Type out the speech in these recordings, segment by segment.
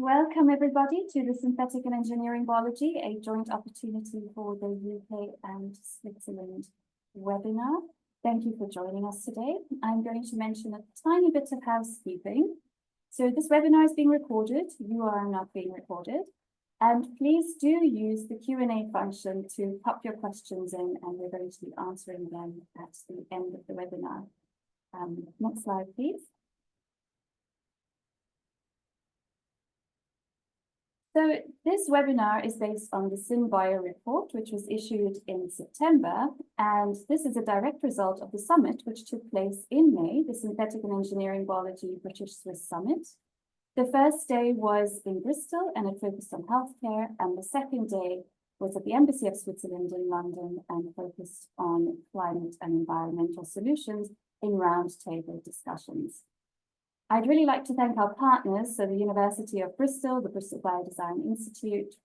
Welcome everybody to the Synthetic and Engineering Biology, a joint opportunity for the UK and Switzerland webinar. Thank you for joining us today. I'm going to mention a tiny bit of housekeeping. So this webinar is being recorded. You are not being recorded. And please do use the Q&A function to pop your questions in, and we're going to be answering them at the end of the webinar. Next slide, please. So this webinar is based on the SynBio report, which was issued in September, and this is a direct result of the summit, which took place in May, the Synthetic and Engineering Biology British-Swiss Summit. The first day was in Bristol, and it focused on healthcare, and the second day was at the Embassy of Switzerland in London and focused on climate and environmental solutions in roundtable discussions. I'd really like to thank our partners, so the University of Bristol, the Bristol BioDesign Institute,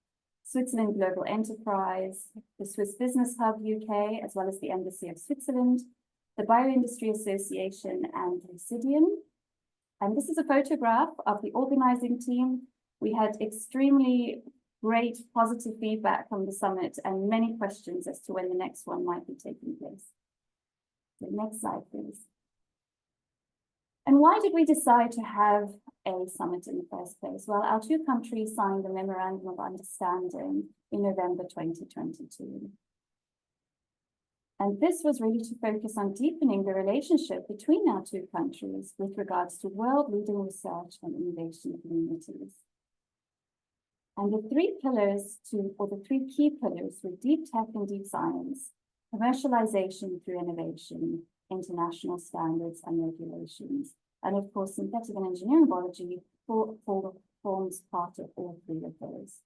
Switzerland Global Enterprise, the Swiss Business Hub UK, as well as the Embassy of Switzerland, the BioIndustry Association, and Lucideon. And this is a photograph of the organizing team. We had extremely great positive feedback from the summit and many questions as to when the next one might be taking place. So next slide, please. And why did we decide to have a summit in the first place? Well, our two countries signed a memorandum of understanding in November 2022. And this was really to focus on deepening the relationship between our two countries with regards to world-leading research and innovation communities. And the three key pillars were deep tech and deep science, commercialization through innovation, international standards and regulations. And of course, synthetic and engineering biology forms part of all three of those.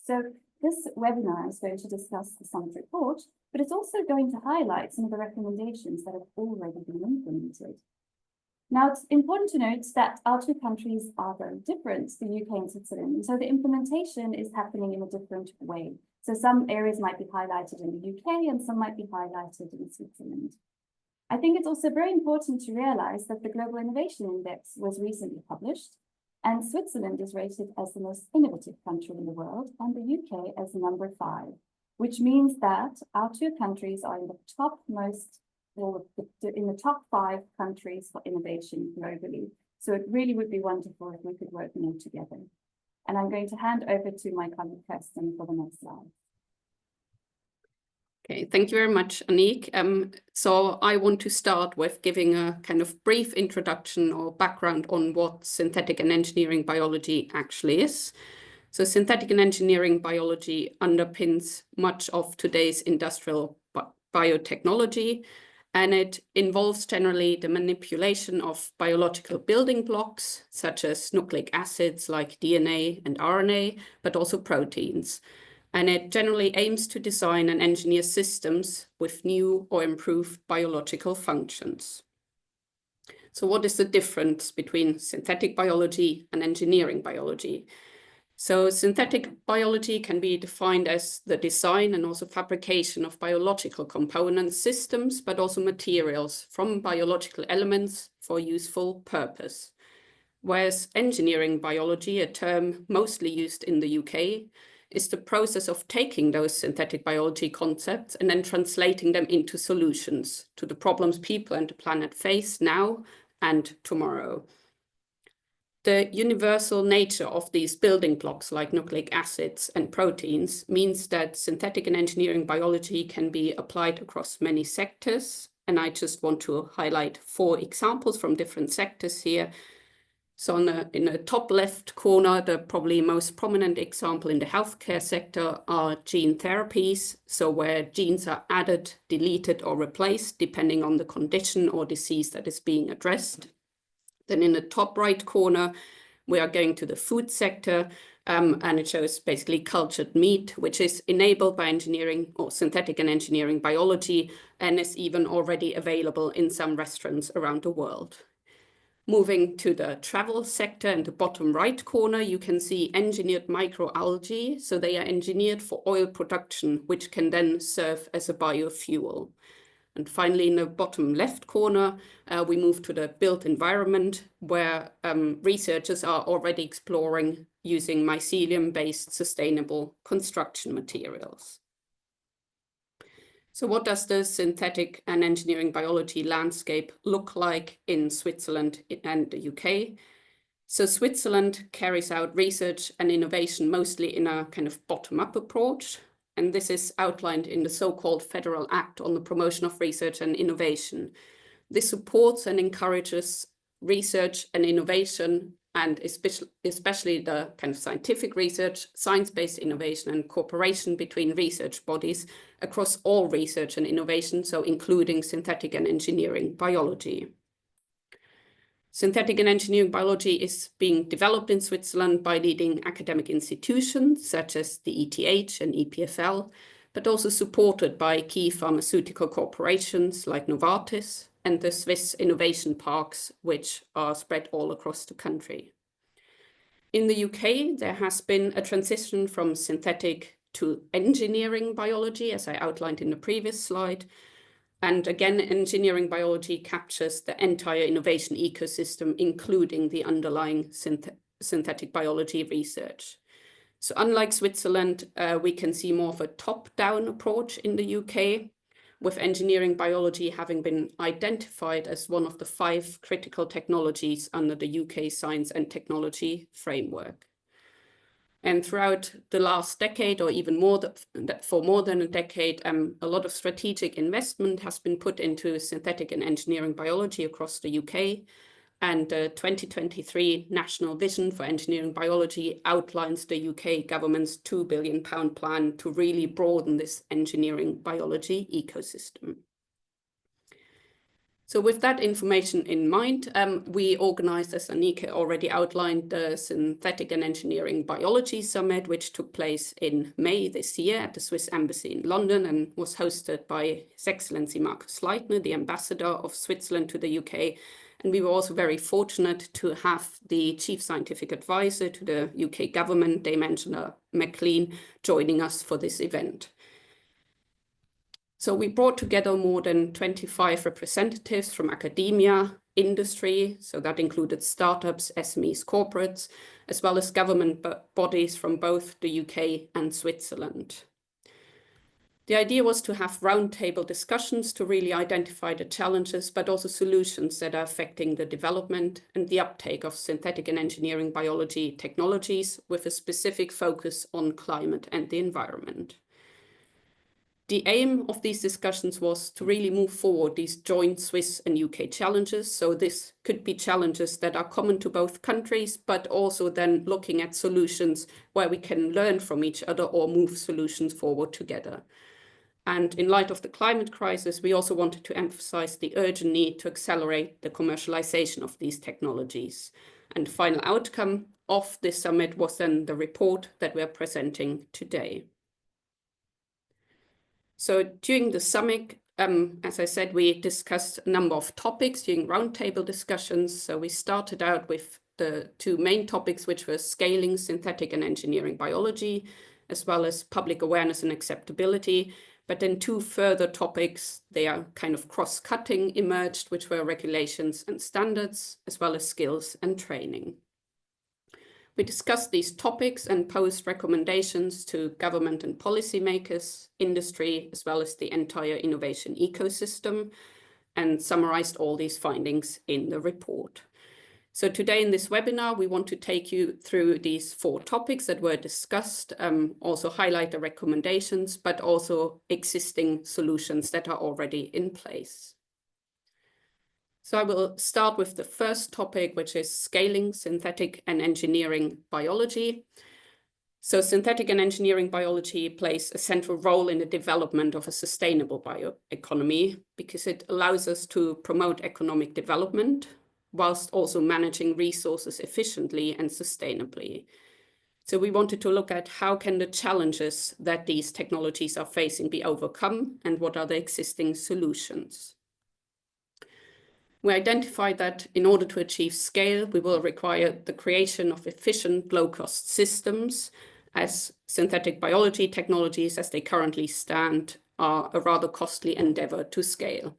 So this webinar is going to discuss the summit report, but it's also going to highlight some of the recommendations that have already been implemented. Now, it's important to note that our two countries are very different, the UK and Switzerland, and so the implementation is happening in a different way. So some areas might be highlighted in the UK and some might be highlighted in Switzerland. I think it's also very important to realize that the Global Innovation Index was recently published, and Switzerland is rated as the most innovative country in the world, and the UK as number 5, which means that our two countries are in the top 5 countries for innovation globally. So it really would be wonderful if we could work more together. And I'm going to hand over to my colleague Kerstin for the next slide. Okay, thank you very much, Anike. So I want to start with giving a kind of brief introduction or background on what synthetic and engineering biology actually is. So synthetic and engineering biology underpins much of today's industrial biotechnology, and it involves generally the manipulation of biological building blocks, such as nucleic acids like DNA and RNA, but also proteins. And it generally aims to design and engineer systems with new or improved biological functions. So what is the difference between synthetic biology and engineering biology? So synthetic biology can be defined as the design and also fabrication of biological components, systems, but also materials from biological elements for useful purpose. Whereas engineering biology, a term mostly used in the UK, is the process of taking those synthetic biology concepts and then translating them into solutions to the problems people and the planet face now and tomorrow. The universal nature of these building blocks like nucleic acids and proteins means that synthetic and engineering biology can be applied across many sectors. And I just want to highlight 4 examples from different sectors here. So in the top left corner, the probably most prominent example in the healthcare sector are gene therapies. So where genes are added, deleted, or replaced, depending on the condition or disease that is being addressed. Then in the top right corner, we are going to the food sector, and it shows basically cultured meat, which is enabled by engineering or synthetic and engineering biology, and is even already available in some restaurants around the world. Moving to the travel sector in the bottom right corner, you can see engineered microalgae. So they are engineered for oil production, which can then serve as a biofuel. And finally, in the bottom left corner, we move to the built environment, where researchers are already exploring using mycelium-based sustainable construction materials. So what does the synthetic and engineering biology landscape look like in Switzerland and the UK? So Switzerland carries out research and innovation mostly in a kind of bottom-up approach. And this is outlined in the so-called Federal Act on the Promotion of Research and Innovation. This supports and encourages research and innovation, and especially the kind of scientific research, science-based innovation, and cooperation between research bodies across all research and innovation, so including synthetic and engineering biology. Synthetic and engineering biology is being developed in Switzerland by leading academic institutions such as the ETH and EPFL, but also supported by key pharmaceutical corporations like Novartis and the Swiss innovation parks, which are spread all across the country. In the UK, there has been a transition from synthetic to engineering biology, as I outlined in the previous slide. And again, engineering biology captures the entire innovation ecosystem, including the underlying synthetic biology research. So unlike Switzerland, we can see more of a top-down approach in the UK, with engineering biology having been identified as one of the 5 critical technologies under the UK Science and Technology Framework. And throughout the last decade, or even more for more than a decade, a lot of strategic investment has been put into synthetic and engineering biology across the UK. And the 2023 National Vision for Engineering Biology outlines the UK government's £2 billion plan to really broaden this engineering biology ecosystem. So with that information in mind, we organized, as Anike already outlined, the Synthetic and Engineering Biology Summit, which took place in May this year at the Swiss Embassy in London and was hosted by His Excellency Markus Leitner, the Ambassador of Switzerland to the UK. And we were also very fortunate to have the Chief Scientific Advisor to the UK government, Dame Angela McLean, joining us for this event. So we brought together more than 25 representatives from academia, industry, so that included startups, SMEs, corporates, as well as government bodies from both the UK and Switzerland. The idea was to have roundtable discussions to really identify the challenges, but also solutions that are affecting the development and the uptake of synthetic and engineering biology technologies, with a specific focus on climate and the environment. The aim of these discussions was to really move forward these joint Swiss and UK challenges. So this could be challenges that are common to both countries, but also then looking at solutions where we can learn from each other or move solutions forward together. And in light of the climate crisis, we also wanted to emphasize the urgent need to accelerate the commercialization of these technologies. And the final outcome of this summit was then the report that we are presenting today. So during the summit, as I said, we discussed a number of topics during roundtable discussions. So we started out with the 2 main topics, which were scaling synthetic and engineering biology, as well as public awareness and acceptability. But then 2 further topics, they are kind of cross-cutting, emerged, which were regulations and standards, as well as skills and training. We discussed these topics and posed recommendations to government and policymakers, industry, as well as the entire innovation ecosystem, and summarized all these findings in the report. So today in this webinar, we want to take you through these 4 topics that were discussed, also highlight the recommendations, but also existing solutions that are already in place. So I will start with the first topic, which is scaling synthetic and engineering biology. So synthetic and engineering biology plays a central role in the development of a sustainable bioeconomy because it allows us to promote economic development whilst also managing resources efficiently and sustainably. So we wanted to look at how can the challenges that these technologies are facing be overcome and what are the existing solutions. We identified that in order to achieve scale, we will require the creation of efficient, low-cost systems, as synthetic biology technologies, as they currently stand, are a rather costly endeavor to scale.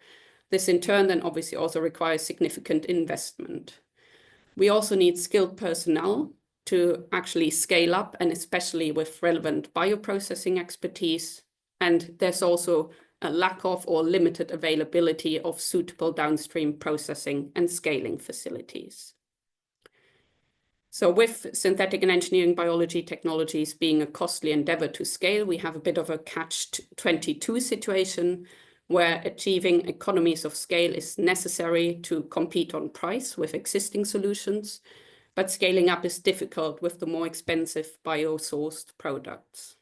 This in turn then obviously also requires significant investment. We also need skilled personnel to actually scale up, and especially with relevant bioprocessing expertise. And there's also a lack of or limited availability of suitable downstream processing and scaling facilities. So with synthetic and engineering biology technologies being a costly endeavor to scale, we have a bit of a catch-22 situation where achieving economies of scale is necessary to compete on price with existing solutions, but scaling up is difficult with the more expensive bio-sourced products.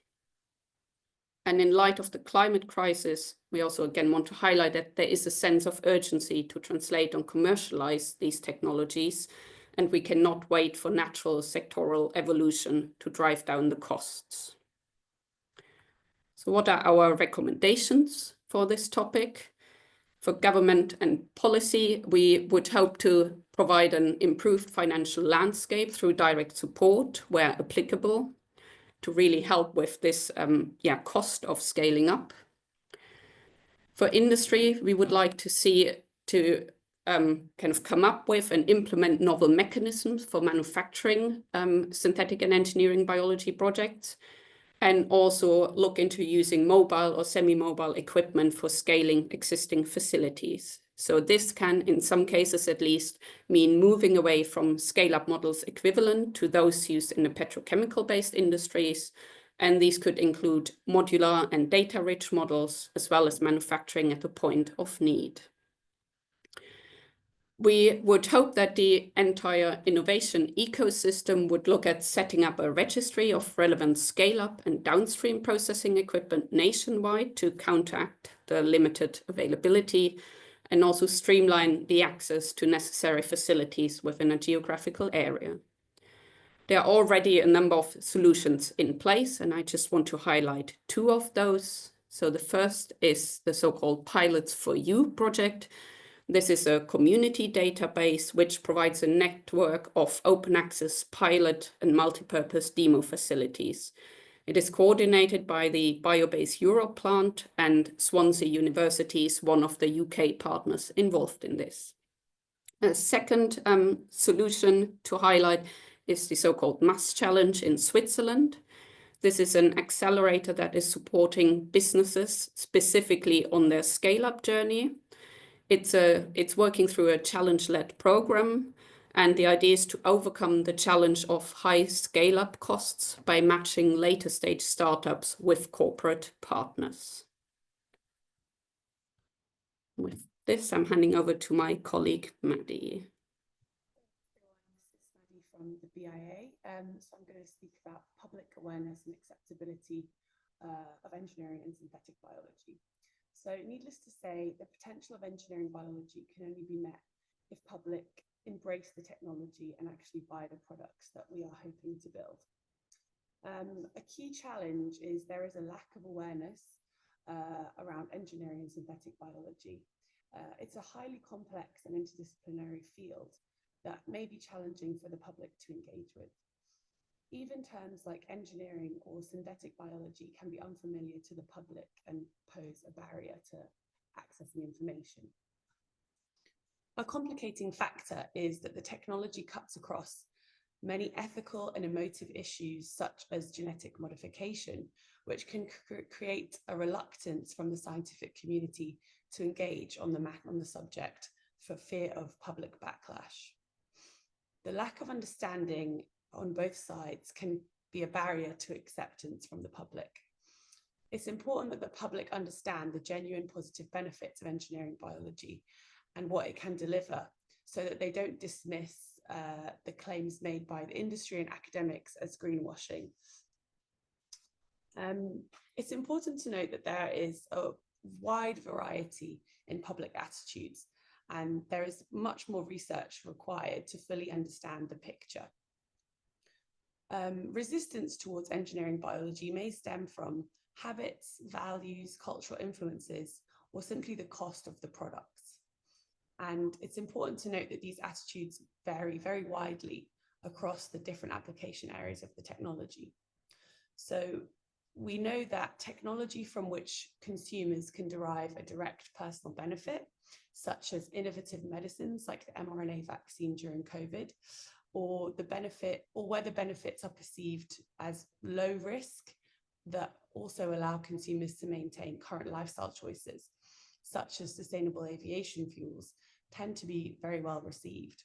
And in light of the climate crisis, we also again want to highlight that there is a sense of urgency to translate and commercialize these technologies, and we cannot wait for natural sectoral evolution to drive down the costs. So what are our recommendations for this topic? For government and policy, we would hope to provide an improved financial landscape through direct support where applicable to really help with this cost of scaling up. For industry, we would like to see to kind of come up with and implement novel mechanisms for manufacturing synthetic and engineering biology projects, and also look into using mobile or semi-mobile equipment for scaling existing facilities. So this can, in some cases at least, mean moving away from scale-up models equivalent to those used in the petrochemical-based industries. And these could include modular and data-rich models, as well as manufacturing at the point of need. We would hope that the entire innovation ecosystem would look at setting up a registry of relevant scale-up and downstream processing equipment nationwide to counteract the limited availability, and also streamline the access to necessary facilities within a geographical area. There are already a number of solutions in place, and I just want to highlight two of those. So the first is the so-called Pilots for You project. This is a community database which provides a network of open access pilot and multipurpose demo facilities. It is coordinated by the Biobase Europe plant, and Swansea University is one of the UK partners involved in this. A second solution to highlight is the so-called MASS Challenge in Switzerland. This is an accelerator that is supporting businesses specifically on their scale-up journey. It's working through a challenge-led program, and the idea is to overcome the challenge of high scale-up costs by matching later stage startups with corporate partners. With this, I'm handing over to my colleague, Maddie. This is Maddie from the BIA. So I'm going to speak about public awareness and acceptability of engineering and synthetic biology. So needless to say, the potential of engineering biology can only be met if public embrace the technology and actually buy the products that we are hoping to build. A key challenge is there is a lack of awareness around engineering and synthetic biology. It's a highly complex and interdisciplinary field that may be challenging for the public to engage with. Even terms like engineering or synthetic biology can be unfamiliar to the public and pose a barrier to accessing information. A complicating factor is that the technology cuts across many ethical and emotive issues, such as genetic modification, which can create a reluctance from the scientific community to engage on the subject for fear of public backlash. The lack of understanding on both sides can be a barrier to acceptance from the public. It's important that the public understand the genuine positive benefits of engineering biology and what it can deliver, so that they don't dismiss the claims made by the industry and academics as greenwashing. It's important to note that there is a wide variety in public attitudes, and there is much more research required to fully understand the picture. Resistance towards engineering biology may stem from habits, values, cultural influences, or simply the cost of the products. And it's important to note that these attitudes vary very widely across the different application areas of the technology. So we know that technology from which consumers can derive a direct personal benefit, such as innovative medicines like the mRNA vaccine during COVID, or where the benefits are perceived as low risk, that also allow consumers to maintain current lifestyle choices, such as sustainable aviation fuels, tend to be very well received.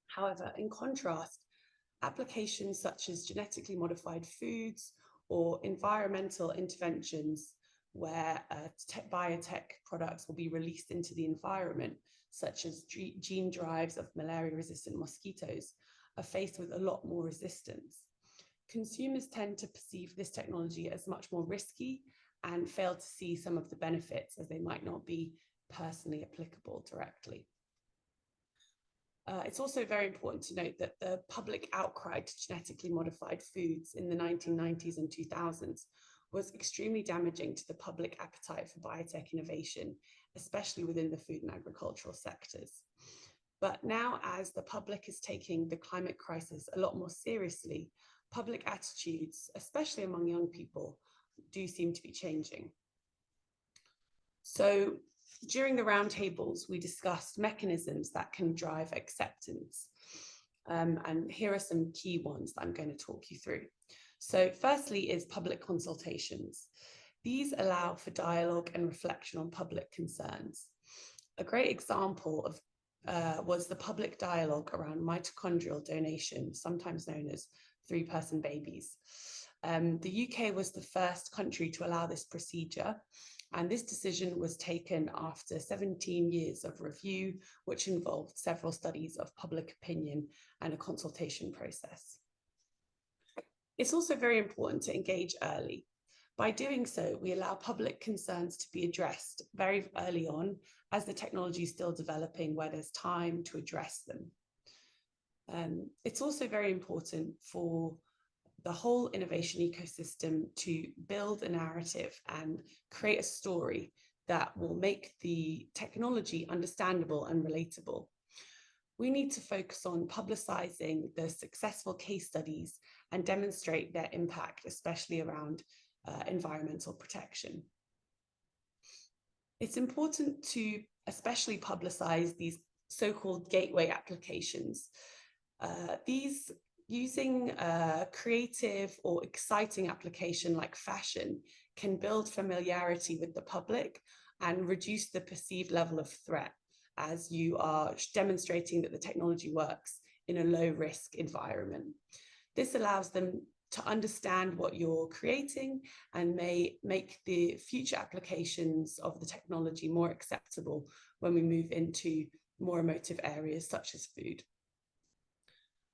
However, in contrast, applications such as genetically modified foods or environmental interventions where biotech products will be released into the environment, such as gene drives of malaria-resistant mosquitoes, are faced with a lot more resistance. Consumers tend to perceive this technology as much more risky and fail to see some of the benefits, as they might not be personally applicable directly. It's also very important to note that the public outcry to genetically modified foods in the 1990s and 2000s was extremely damaging to the public appetite for biotech innovation, especially within the food and agricultural sectors. But now, as the public is taking the climate crisis a lot more seriously, public attitudes, especially among young people, do seem to be changing. So during the roundtables, we discussed mechanisms that can drive acceptance. And here are some key ones that I'm going to talk you through. So firstly is public consultations. These allow for dialogue and reflection on public concerns. A great example of was the public dialogue around mitochondrial donation, sometimes known as three-person babies. The UK was the first country to allow this procedure, and this decision was taken after 17 years of review, which involved several studies of public opinion and a consultation process. It's also very important to engage early. By doing so, we allow public concerns to be addressed very early on, as the technology is still developing, where there's time to address them. It's also very important for the whole innovation ecosystem to build a narrative and create a story that will make the technology understandable and relatable. We need to focus on publicizing the successful case studies and demonstrate their impact, especially around environmental protection. It's important to especially publicize these so-called gateway applications. These using a creative or exciting application like fashion can build familiarity with the public and reduce the perceived level of threat, as you are demonstrating that the technology works in a low-risk environment. This allows them to understand what you're creating and may make the future applications of the technology more acceptable when we move into more emotive areas such as food.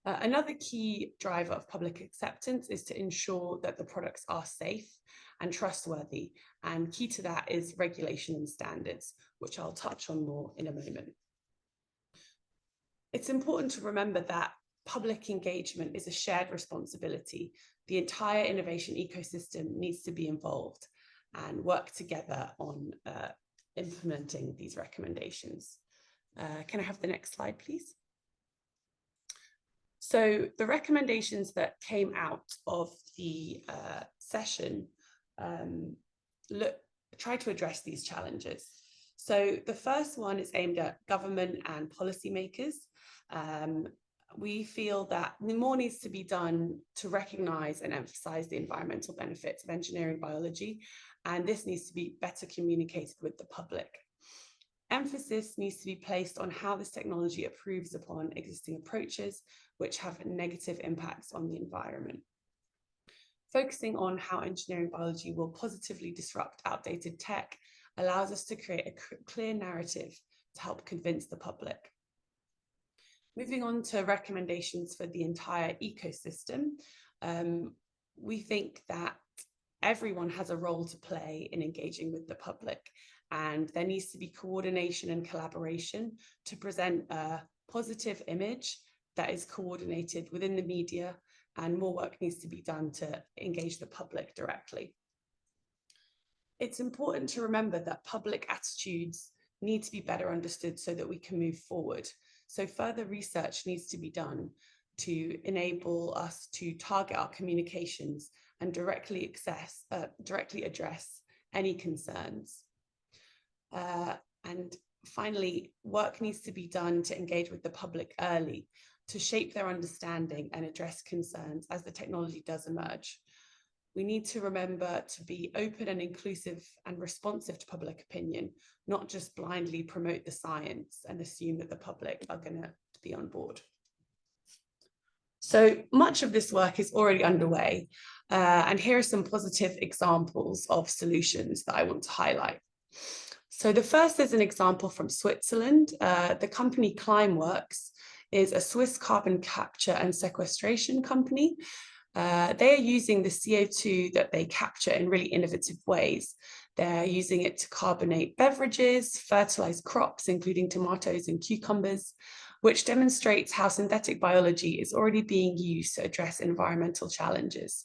Another key driver of public acceptance is to ensure that the products are safe and trustworthy, and key to that is regulation and standards, which I'll touch on more in a moment. It's important to remember that public engagement is a shared responsibility. The entire innovation ecosystem needs to be involved and work together on implementing these recommendations. Can I have the next slide, please? So the recommendations that came out of the session try to address these challenges. So the first one is aimed at government and policymakers. We feel that more needs to be done to recognize and emphasize the environmental benefits of engineering biology, and this needs to be better communicated with the public. Emphasis needs to be placed on how this technology improves upon existing approaches, which have negative impacts on the environment. Focusing on how engineering biology will positively disrupt outdated tech allows us to create a clear narrative to help convince the public. Moving on to recommendations for the entire ecosystem, we think that everyone has a role to play in engaging with the public, and there needs to be coordination and collaboration to present a positive image that is coordinated within the media, and more work needs to be done to engage the public directly. It's important to remember that public attitudes need to be better understood so that we can move forward. So further research needs to be done to enable us to target our communications and directly address any concerns. And finally, work needs to be done to engage with the public early, to shape their understanding and address concerns as the technology does emerge. We need to remember to be open and inclusive and responsive to public opinion, not just blindly promote the science and assume that the public are going to be on board. So much of this work is already underway, and here are some positive examples of solutions that I want to highlight. So the first is an example from Switzerland. The company Climeworks is a Swiss carbon capture and sequestration company. They are using the CO2 that they capture in really innovative ways. They're using it to carbonate beverages, fertilize crops, including tomatoes and cucumbers, which demonstrates how synthetic biology is already being used to address environmental challenges.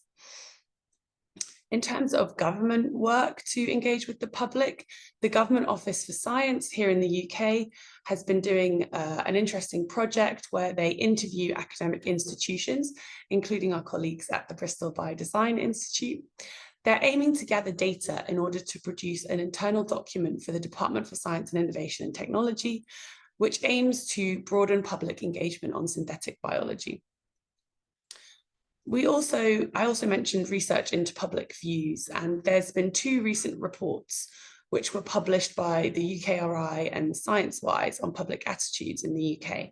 In terms of government work to engage with the public, the Government Office for Science here in the UK has been doing an interesting project where they interview academic institutions, including our colleagues at the Bristol BioDesign Institute. They're aiming to gather data in order to produce an internal document for the Department for Science and Innovation and Technology, which aims to broaden public engagement on synthetic biology. I also mentioned research into public views, and there's been 2 recent reports which were published by the UKRI and ScienceWise on public attitudes in the UK.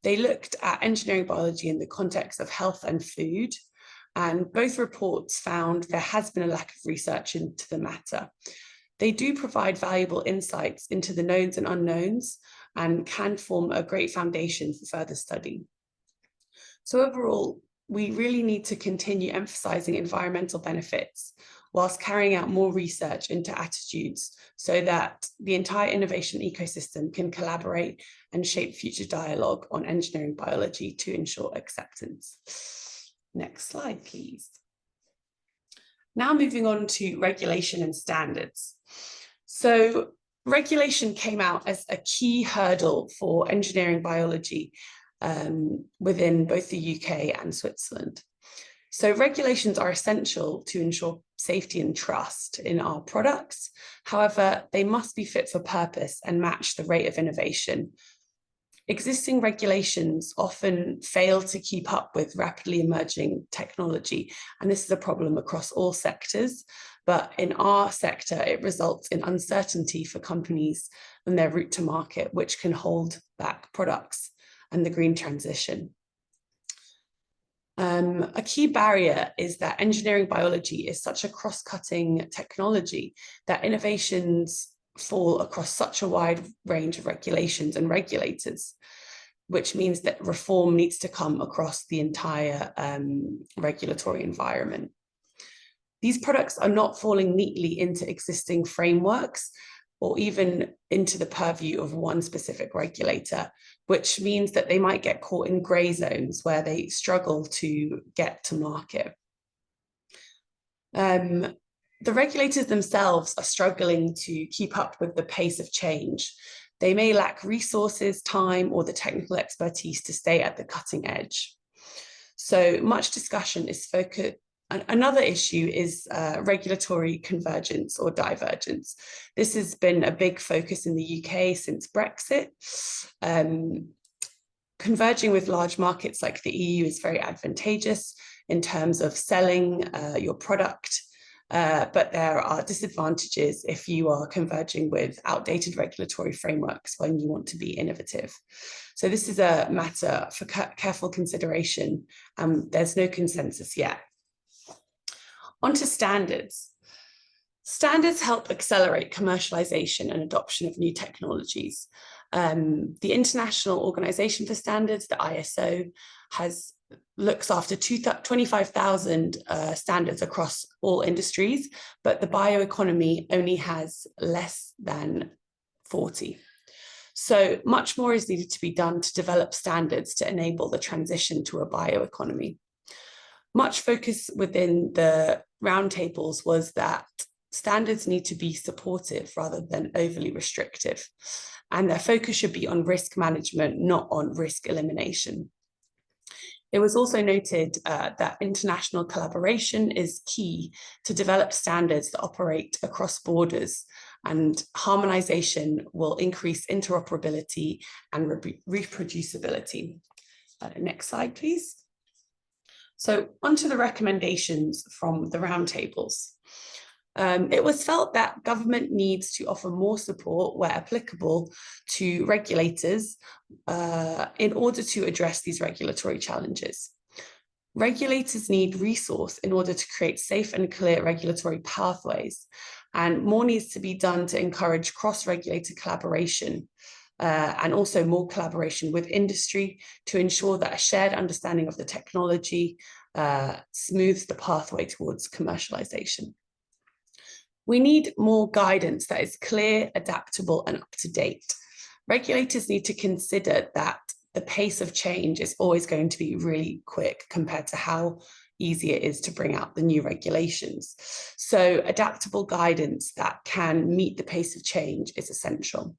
They looked at engineering biology in the context of health and food, and both reports found there has been a lack of research into the matter. They do provide valuable insights into the knowns and unknowns and can form a great foundation for further study. So overall, we really need to continue emphasizing environmental benefits whilst carrying out more research into attitudes so that the entire innovation ecosystem can collaborate and shape future dialogue on engineering biology to ensure acceptance. Next slide, please. Now moving on to regulation and standards. So regulation came out as a key hurdle for engineering biology within both the UK and Switzerland. So regulations are essential to ensure safety and trust in our products. However, they must be fit for purpose and match the rate of innovation. Existing regulations often fail to keep up with rapidly emerging technology, and this is a problem across all sectors. But in our sector, it results in uncertainty for companies and their route to market, which can hold back products and the green transition. A key barrier is that engineering biology is such a cross-cutting technology that innovations fall across such a wide range of regulations and regulators, which means that reform needs to come across the entire regulatory environment. These products are not falling neatly into existing frameworks or even into the purview of one specific regulator, which means that they might get caught in grey zones where they struggle to get to market. The regulators themselves are struggling to keep up with the pace of change. They may lack resources, time, or the technical expertise to stay at the cutting edge. So much discussion is focused. Another issue is regulatory convergence or divergence. This has been a big focus in the UK since Brexit. Converging with large markets like the EU is very advantageous in terms of selling your product, but there are disadvantages if you are converging with outdated regulatory frameworks when you want to be innovative. So this is a matter for careful consideration. There's no consensus yet. On to standards. Standards help accelerate commercialization and adoption of new technologies. The International Organization for Standards, the ISO, looks after 25,000 standards across all industries, but the bioeconomy only has less than 40. So much more is needed to be done to develop standards to enable the transition to a bioeconomy. Much focus within the roundtables was that standards need to be supportive rather than overly restrictive, and their focus should be on risk management, not on risk elimination. It was also noted that international collaboration is key to develop standards that operate across borders, and harmonization will increase interoperability and reproducibility. Next slide, please. So onto the recommendations from the roundtables. It was felt that government needs to offer more support where applicable to regulators in order to address these regulatory challenges. Regulators need resource in order to create safe and clear regulatory pathways, and more needs to be done to encourage cross-regulator collaboration and also more collaboration with industry to ensure that a shared understanding of the technology smooths the pathway towards commercialization. We need more guidance that is clear, adaptable, and up to date. Regulators need to consider that the pace of change is always going to be really quick compared to how easy it is to bring out the new regulations. So adaptable guidance that can meet the pace of change is essential.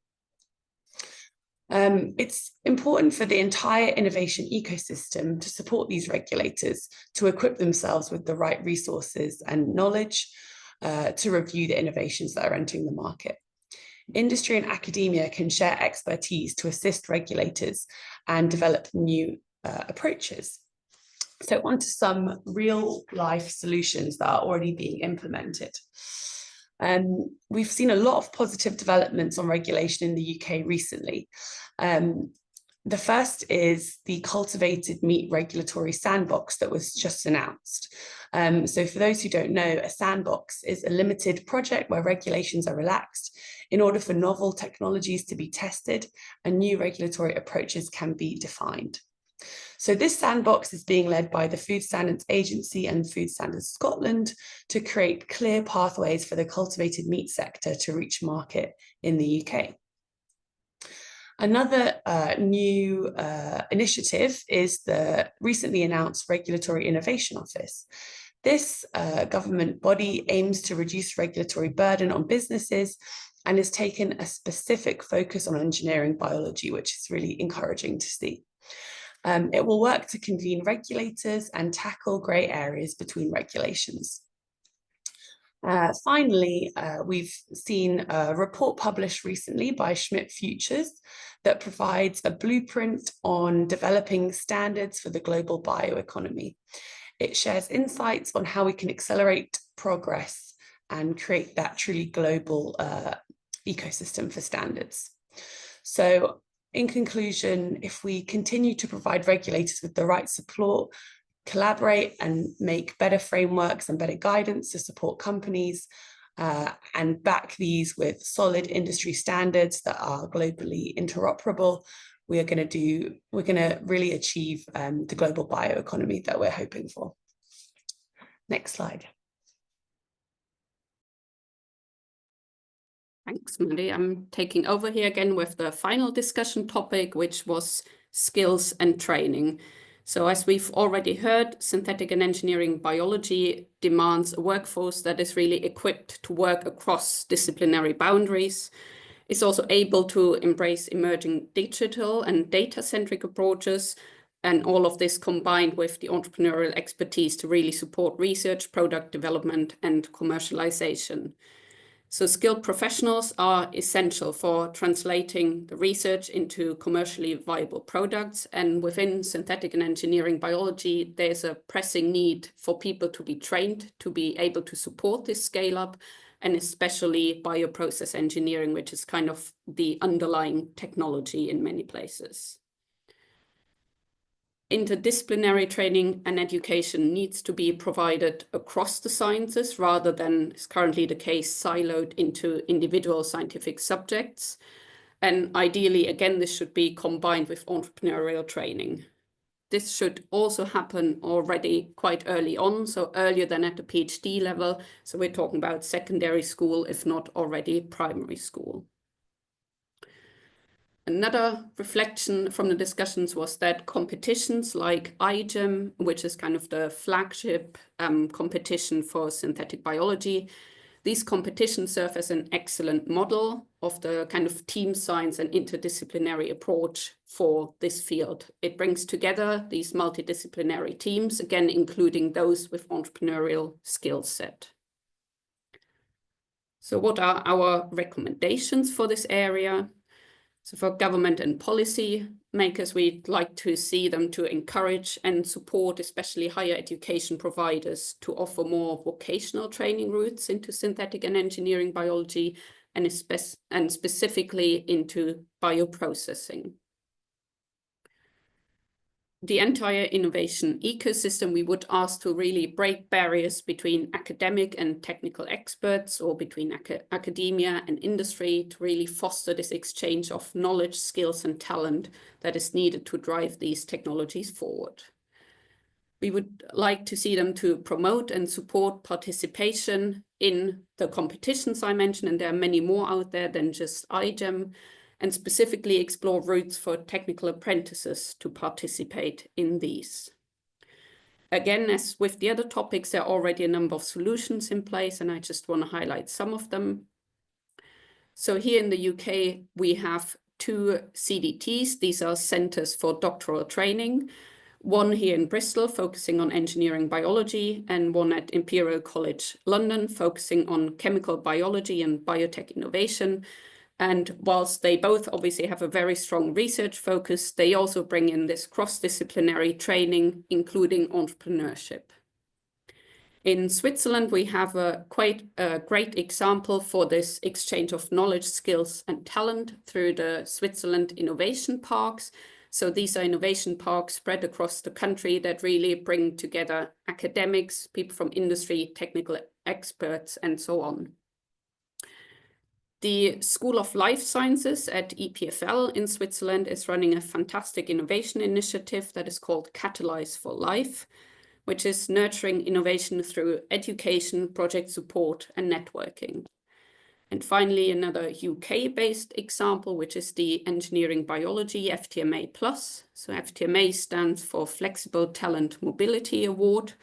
It's important for the entire innovation ecosystem to support these regulators to equip themselves with the right resources and knowledge to review the innovations that are entering the market. Industry and academia can share expertise to assist regulators and develop new approaches. So on to some real life solutions that are already being implemented. We've seen a lot of positive developments on regulation in the UK recently. The first is the cultivated meat regulatory sandbox that was just announced. So for those who don't know, a sandbox is a limited project where regulations are relaxed in order for novel technologies to be tested and new regulatory approaches can be defined. So this sandbox is being led by the Food Standards Agency and Food Standards Scotland to create clear pathways for the cultivated meat sector to reach market in the UK. Another new initiative is the recently announced Regulatory Innovation Office. This government body aims to reduce regulatory burden on businesses and has taken a specific focus on engineering biology, which is really encouraging to see. It will work to convene regulators and tackle grey areas between regulations. Finally, we've seen a report published recently by Schmidt Futures that provides a blueprint on developing standards for the global bioeconomy. It shares insights on how we can accelerate progress and create that truly global ecosystem for standards. So in conclusion, if we continue to provide regulators with the right support, collaborate and make better frameworks and better guidance to support companies and back these with solid industry standards that are globally interoperable, we're going to really achieve the global bioeconomy that we're hoping for. Next slide. Thanks, Maddie. I'm taking over here again with the final discussion topic, which was skills and training. So as we've already heard, synthetic and engineering biology demands a workforce that is really equipped to work across disciplinary boundaries. It's also able to embrace emerging digital and data-centric approaches, and all of this combined with the entrepreneurial expertise to really support research, product development, and commercialization. So skilled professionals are essential for translating the research into commercially viable products. And within synthetic and engineering biology, there's a pressing need for people to be trained to be able to support this scale up, and especially bioprocess engineering, which is kind of the underlying technology in many places. Interdisciplinary training and education needs to be provided across the sciences rather than is currently the case siloed into individual scientific subjects. And ideally, again, this should be combined with entrepreneurial training. This should also happen already quite early on, so earlier than at the PhD level. So we're talking about secondary school, if not already primary school. Another reflection from the discussions was that competitions like iGEM, which is kind of the flagship competition for synthetic biology, these competitions serve as an excellent model of the kind of team science and interdisciplinary approach for this field. It brings together these multidisciplinary teams, again, including those with entrepreneurial skill set. So what are our recommendations for this area? So for government and policy makers, we'd like to see them to encourage and support especially higher education providers to offer more vocational training routes into synthetic and engineering biology and specifically into bioprocessing. The entire innovation ecosystem, we would ask to really break barriers between academic and technical experts or between academia and industry to really foster this exchange of knowledge, skills, and talent that is needed to drive these technologies forward. We would like to see them to promote and support participation in the competitions I mentioned, and there are many more out there than just iGEM, and specifically explore routes for technical apprentices to participate in these. Again, as with the other topics, there are already a number of solutions in place, and I just want to highlight some of them. So here in the UK, we have 2 CDTs. These are centres for doctoral training, one here in Bristol focusing on engineering biology, and one at Imperial College London focusing on chemical biology and biotech innovation. And whilst they both obviously have a very strong research focus, they also bring in this cross-disciplinary training, including entrepreneurship. In Switzerland, we have a quite a great example for this exchange of knowledge, skills, and talent through the Switzerland Innovation Parks. So these are innovation parks spread across the country that really bring together academics, people from industry, technical experts, and so on. The School of Life Sciences at EPFL in Switzerland is running a fantastic innovation initiative that is called Catalyze for Life, which is nurturing innovation through education, project support, and networking. And finally, another UK-based example, which is the Engineering Biology FTMA+. So FTMA stands for Flexible Talent Mobility Award.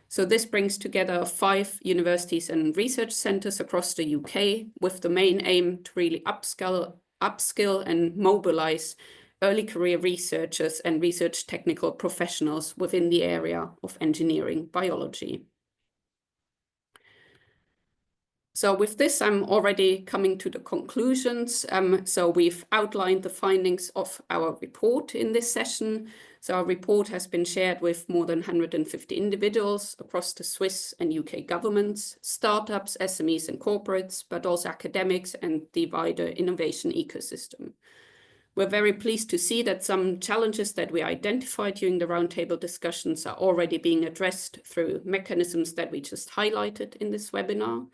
So this brings together 5 universities and research centres across the UK with the main aim to really upskill and mobilise early career researchers and research technical professionals within the area of engineering biology. So with this, I'm already coming to the conclusions. So we've outlined the findings of our report in this session. So our report has been shared with more than 150 individuals across the Swiss and UK governments, startups, SMEs and corporates, but also academics and the wider innovation ecosystem. We're very pleased to see that some challenges that we identified during the roundtable discussions are already being addressed through mechanisms that we just highlighted in this webinar.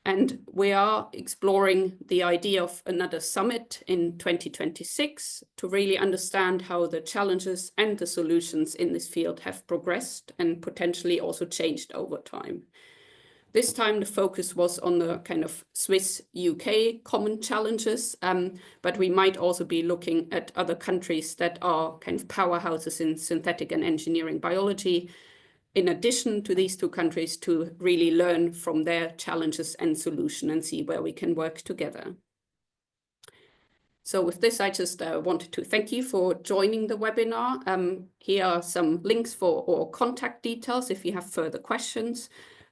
And we are exploring the idea of another summit in 2026 to really understand how the challenges and the solutions in this field have progressed and potentially also changed over time. This time the focus was on the kind of Swiss-UK common challenges, but we might also be looking at other countries that are kind of powerhouses in synthetic and engineering biology, in addition to these 2 countries, to really learn from their challenges and solutions and see where we can work together. So with this, I just wanted to thank you for joining the webinar. Here are some links for our contact details if you have further questions.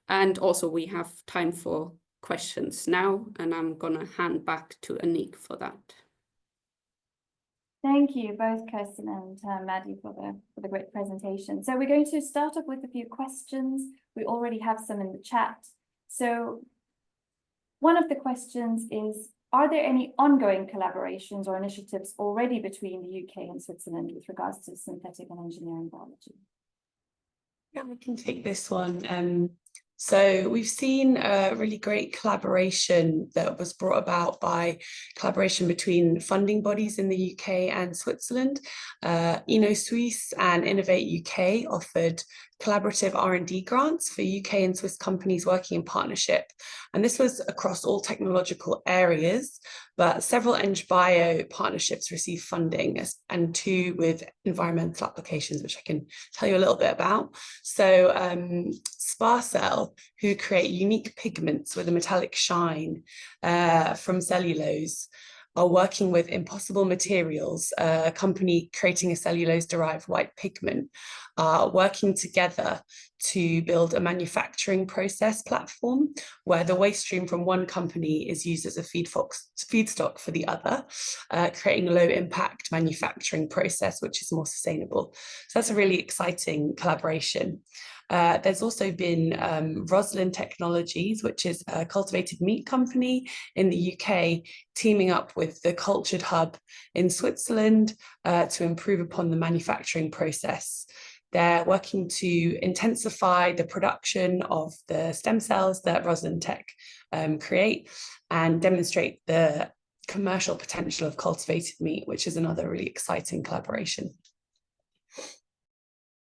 And also we have time for questions now, and I'm going to hand back to Anike for that. Thank you both, Kerstin and Maddie, for the great presentation. So we're going to start off with a few questions. We already have some in the chat. So one of the questions is, are there any ongoing collaborations or initiatives already between the UK and Switzerland with regards to synthetic and engineering biology? Yeah, we can take this one. So we've seen a really great collaboration that was brought about by collaboration between funding bodies in the UK and Switzerland. InnoSuisse and Innovate UK offered collaborative R&D grants for UK and Swiss companies working in partnership. And this was across all technological areas, but several EngBio partnerships received funding, and 2 with environmental applications, which I can tell you a little bit about. So Cell, who create unique pigments with a metallic shine from cellulose, are working with Impossible Materials, a company creating a cellulose-derived white pigment, working together to build a manufacturing process platform where the waste stream from one company is used as a feedstock for the other, creating a low-impact manufacturing process which is more sustainable. So that's a really exciting collaboration. There's also been Roslin Technologies, which is a cultivated meat company in the UK, teaming up with the Cultured Hub in Switzerland to improve upon the manufacturing process. They're working to intensify the production of the stem cells that Roslin Tech create and demonstrate the commercial potential of cultivated meat, which is another really exciting collaboration.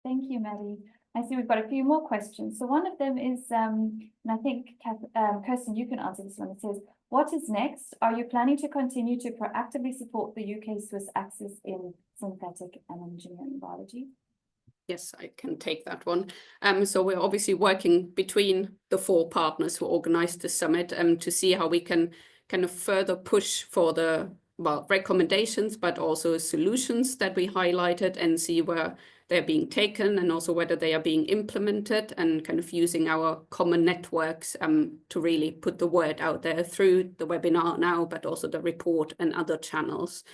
Thank you, Maddie. I see we've got a few more questions. So one of them is, and I think, Kerstin, you can answer this one. It says, what is next? Are you planning to continue to proactively support the UK-Swiss axis in synthetic and engineering biology? Yes, I can take that one. So we're obviously working between the 4 partners who organized the summit to see how we can kind of further push for the recommendations, but also solutions that we highlighted, and see where they're being taken and also whether they are being implemented, and kind of using our common networks to really put the word out there through the webinar now, but also the report and other channels.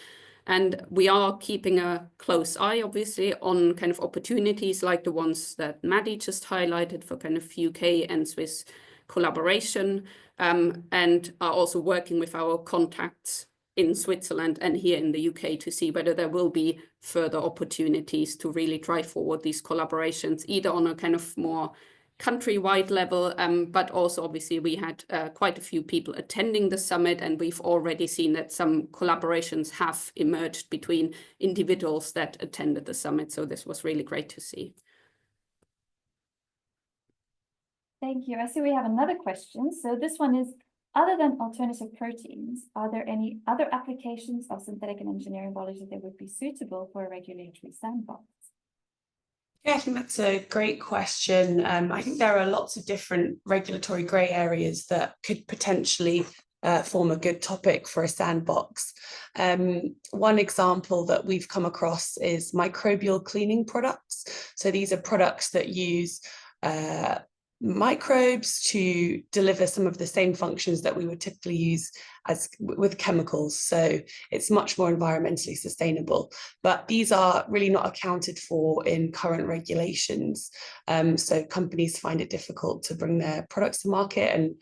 And we are keeping a close eye, obviously, on kind of opportunities like the ones that Maddie just highlighted for kind of UK and Swiss collaboration, and are also working with our contacts in Switzerland and here in the UK to see whether there will be further opportunities to really drive forward these collaborations, either on a kind of more countrywide level, but also obviously we had quite a few people attending the summit, and we've already seen that some collaborations have emerged between individuals that attended the summit. So this was really great to see. Thank you. I see we have another question. So this one is, other than alternative proteins, are there any other applications of synthetic and engineering biology that would be suitable for a regulatory sandbox? Yeah, I think that's a great question. I think there are lots of different regulatory grey areas that could potentially form a good topic for a sandbox. One example that we've come across is microbial cleaning products. So these are products that use microbes to deliver some of the same functions that we would typically use as with chemicals. So it's much more environmentally sustainable, but these are really not accounted for in current regulations. So companies find it difficult to bring their products to market, and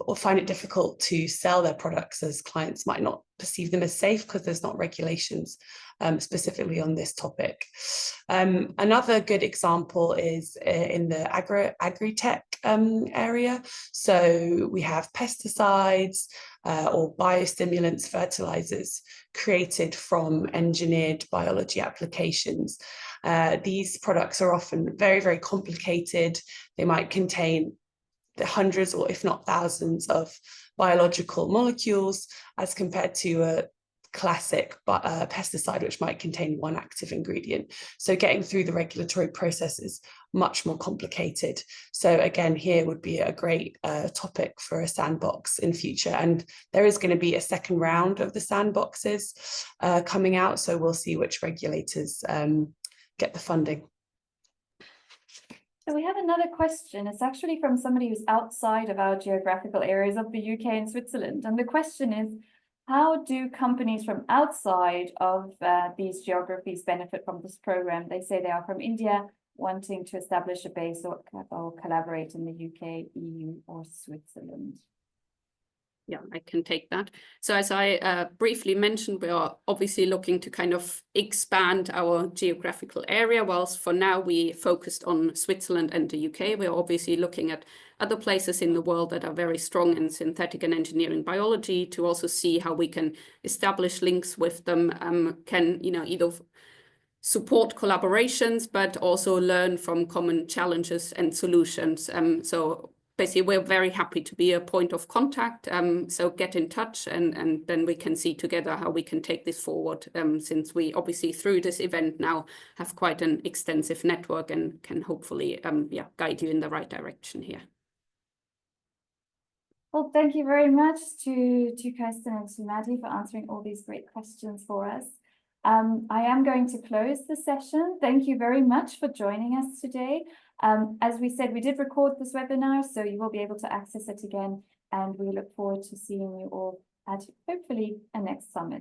or find it difficult to sell their products, as clients might not perceive them as safe because there's not regulations specifically on this topic. Another good example is in the agri-tech area. So we have pesticides or biostimulants, fertilizers created from engineered biology applications. These products are often very, very complicated. They might contain the hundreds or if not thousands of biological molecules as compared to a classic pesticide, which might contain one active ingredient. So getting through the regulatory process is much more complicated. So again, here would be a great topic for a sandbox in future. And there is going to be a second round of the sandboxes coming out. So we'll see which regulators get the funding. So we have another question. It's actually from somebody who's outside of our geographical areas of the UK and Switzerland. And the question is, how do companies from outside of these geographies benefit from this program? They say they are from India, wanting to establish a base or collaborate in the UK, EU, or Switzerland. Yeah, I can take that. So as I briefly mentioned, we are obviously looking to kind of expand our geographical area. Whilst for now we focused on Switzerland and the UK, we're obviously looking at other places in the world that are very strong in synthetic and engineering biology to also see how we can establish links with them, can, you know, either support collaborations, but also learn from common challenges and solutions. So basically we're very happy to be a point of contact. So get in touch and then we can see together how we can take this forward, since we obviously through this event now have quite an extensive network and can hopefully guide you in the right direction here. Well, thank you very much to Kerstin and to Maddie for answering all these great questions for us. I am going to close the session. Thank you very much for joining us today. As we said, we did record this webinar, so you will be able to access it again, and we look forward to seeing you all at hopefully a next summit.